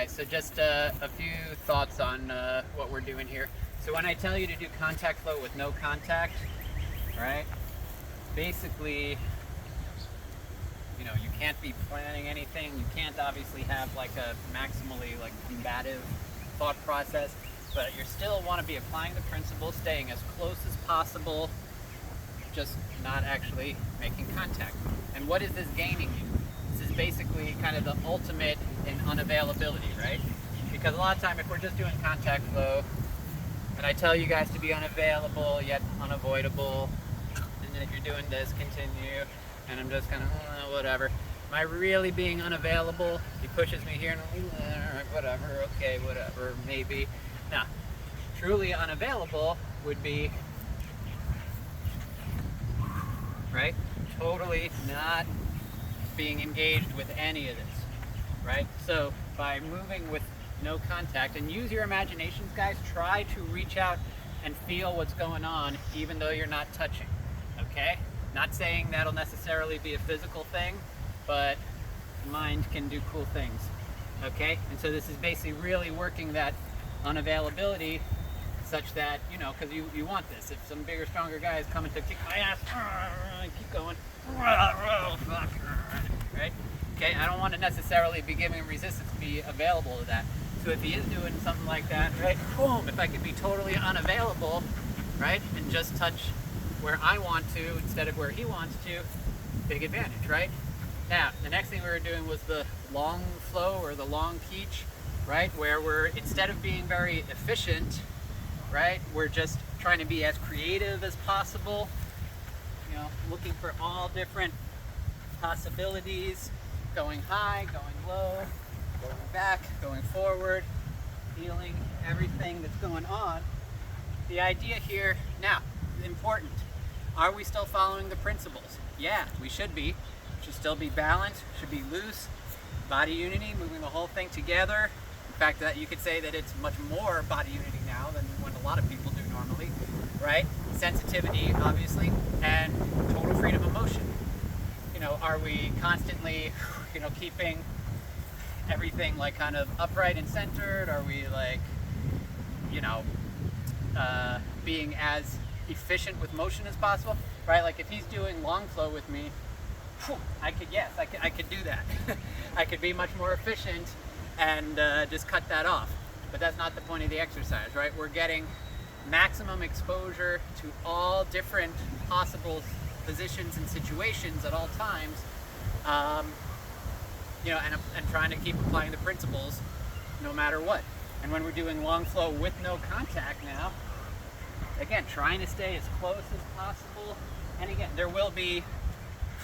guys, so just a few thoughts on what we're doing here. So when I tell you to do contact flow with no contact, right? Basically, you know, you can't be planning anything. You can't obviously have like a maximally like combative thought process, but you still want to be applying the principles, staying as close as possible, just not actually making contact. And what is this gaining you? This is basically kind of the ultimate in unavailability, right? Because a lot of time if we're just doing contact flow and I tell you guys to be unavailable yet unavoidable, and then if you're doing this, continue, and I'm just kind of whatever. Am I really being unavailable? He pushes me here and I'm whatever, okay, whatever, maybe. Now, truly unavailable would be, right? Totally not being engaged with any of this, right? So by moving with no contact, and use your imaginations, guys, try to reach out and feel what's going on even though you're not touching, okay? Not saying that'll necessarily be a physical thing, but mind can do cool things, okay? And so this is basically really working that unavailability such that, you know, because you want this. If some bigger, stronger guy is coming to kick my ass, keep going, right? Okay, I don't want to necessarily be giving him resistance to be available to that. So if he is doing something like that, right, boom, if I could be totally unavailable, right, and just touch where I want to instead of where he wants to, big advantage, right? Now, the next thing we were doing was the long flow or the long teach, right, where we're, instead of being very efficient, right, we're just trying to be as creative as possible, you know, looking for all different possibilities, going high, going low, going back, going forward, feeling everything that's going on. The idea here, now, important, are we still following the principles? Yeah, we should be. Should still be balanced, should be loose, body unity, moving the whole thing together. In fact, that you could say that it's much more body unity now than what a lot of people do normally, right? Sensitivity, obviously, and total freedom of motion. You know, are we constantly, you know, keeping everything like kind of upright and centered? Are we like, you know, being as efficient with motion as possible, right? Like if he's doing long flow with me, I could do that. I could be much more efficient and just cut that off. But that's not the point of the exercise, right? We're getting maximum exposure to all different possible positions and situations at all times, you know, and trying to keep applying the principles no matter what. And when we're doing long flow with no contact now, again, trying to stay as close as possible. And again, there will be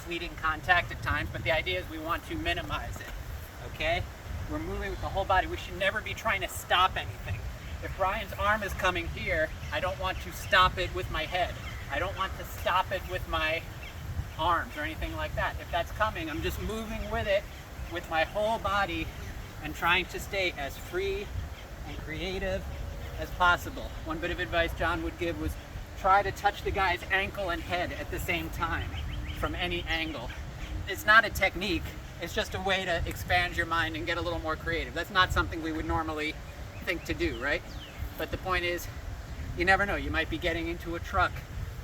fleeting contact at times, but the idea is we want to minimize it, okay? We're moving with the whole body. We should never be trying to stop anything. If Brian's arm is coming here, I don't want to stop it with my head. I don't want to stop it with my arms or anything like that. If that's coming, I'm just moving with it with my whole body and trying to stay as free and creative as possible. One bit of advice John would give was try to touch the guy's ankle and head at the same time from any angle. It's not a technique, it's just a way to expand your mind and get a little more creative. That's not something we would normally think to do, right? But the point is, you never know. You might be getting into a truck,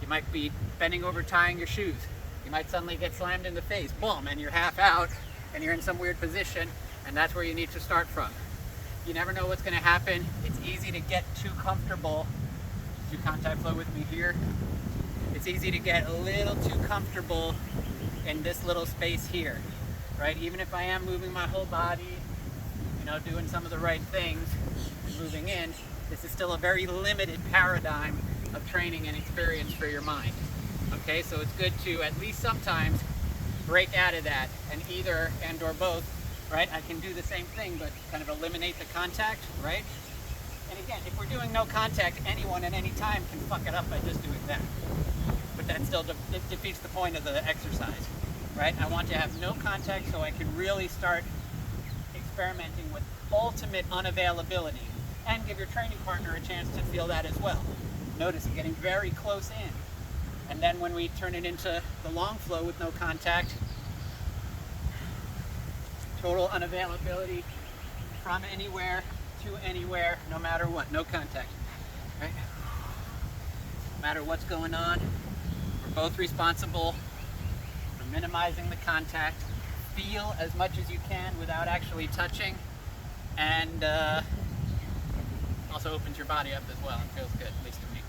you might be bending over tying your shoes, you might suddenly get slammed in the face, boom, and you're half out and you're in some weird position, and that's where you need to start from. You never know what's going to happen. It's easy to get too comfortable. Do contact flow with me here. It's easy to get a little too comfortable in this little space here, right? Even if I am moving my whole body, you know, doing some of the right things, moving in, this is still a very limited paradigm of training and experience for your mind, okay? So it's good to at least sometimes break out of that and either and or both, right? I can do the same thing, but kind of eliminate the contact, right? And again, if we're doing no contact, anyone at any time can fuck it up by just doing that. But that still defeats the point of the exercise, right? I want to have no contact so I can really start experimenting with ultimate unavailability and give your training partner a chance to feel that as well. Notice I'm getting very close in. And then when we turn it into the long flow with no contact, total unavailability, from anywhere to anywhere, no matter what, no contact, right? No matter what's going on, we're both responsible for minimizing the contact. Feel as much as you can without actually touching, and also opens your body up as well and feels good, at least to me.